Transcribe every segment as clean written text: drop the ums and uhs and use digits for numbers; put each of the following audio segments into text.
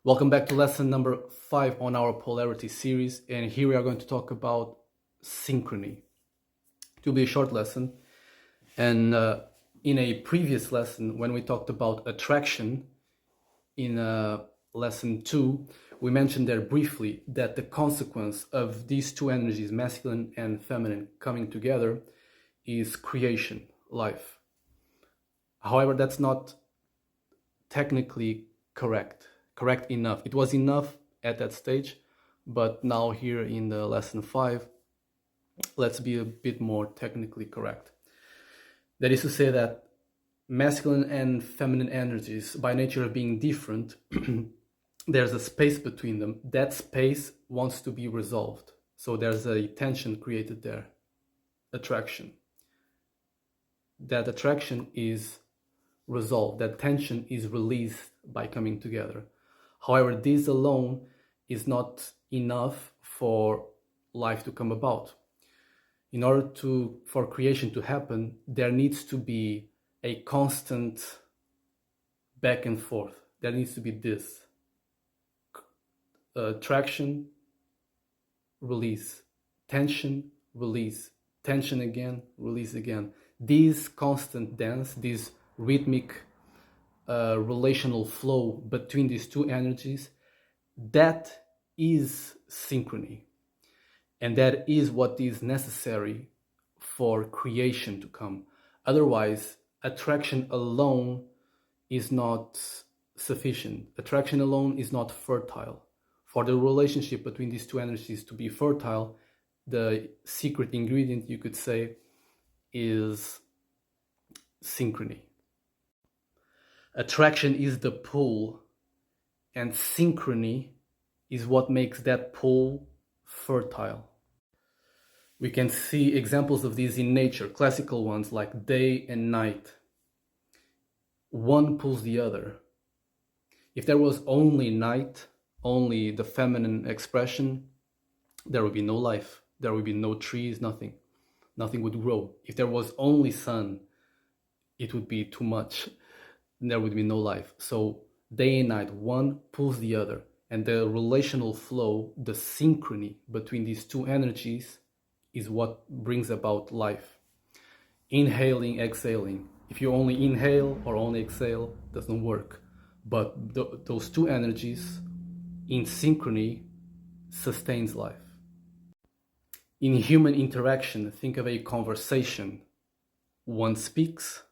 Welcome back to lesson number 5 on our polarity series, and here we are going to talk about synchrony. It will be a short lesson, and in a previous lesson when we talked about attraction in lesson 2, we mentioned there briefly that the consequence of these two energies, masculine and feminine, coming together is creation, life. However, that's not technically correct enough. It was enough at that stage, but now here in the lesson 5, let's be a bit more technically correct. That is to say that masculine and feminine energies, by nature of being different, there's a space between them. That space wants to be resolved. So there's a tension created there, attraction. That attraction is resolved, that tension is released by coming together. However, this alone is not enough for life to come about. In order for creation to happen, there needs to be a constant back and forth. There needs to be this attraction, release, tension, release, tension again, release again. This constant dance, this rhythmic relational flow between these two energies, that is synchrony, and that is what is necessary for creation to come. Otherwise, attraction alone is not sufficient. Attraction alone is not fertile. For the relationship between these two energies to be fertile, the secret ingredient, you could say, is synchrony. Attraction is the pull, and synchrony is what makes that pull fertile. We can see examples of these in nature, classical ones like day and night. One pulls the other. If there was only night, only the feminine expression, there would be no life. There would be no trees, nothing. Nothing would grow. If there was only sun, it would be too much. There would be no life. So day and night, one pulls the other, and the relational flow, the synchrony between these two energies is what brings about life. Inhaling, exhaling. If you only inhale or only exhale, it doesn't work. But those two energies in synchrony sustains life. In human interaction, think of a conversation. One speaks,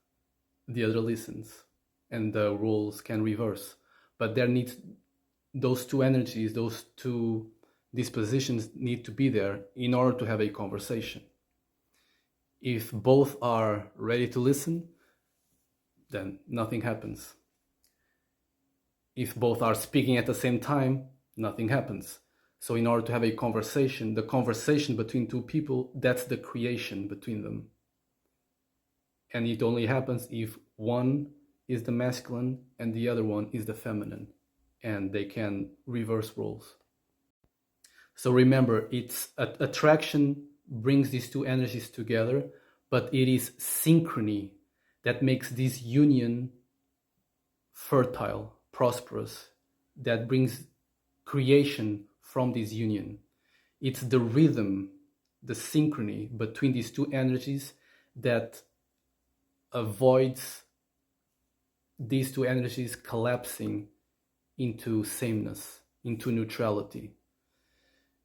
the other listens, and the roles can reverse. But there needs those two energies, those two dispositions need to be there in order to have a conversation. If both are ready to listen, then nothing happens. If both are speaking at the same time, nothing happens. So in order to have a conversation, the conversation between two people, that's the creation between them. And it only happens if one is the masculine and the other one is the feminine, and they can reverse roles. So remember, it's attraction brings these two energies together, but it is synchrony that makes this union fertile, prosperous, that brings creation from this union. It's the rhythm, the synchrony between these two energies that avoids these two energies collapsing into sameness, into neutrality,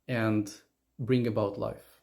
and bring about life.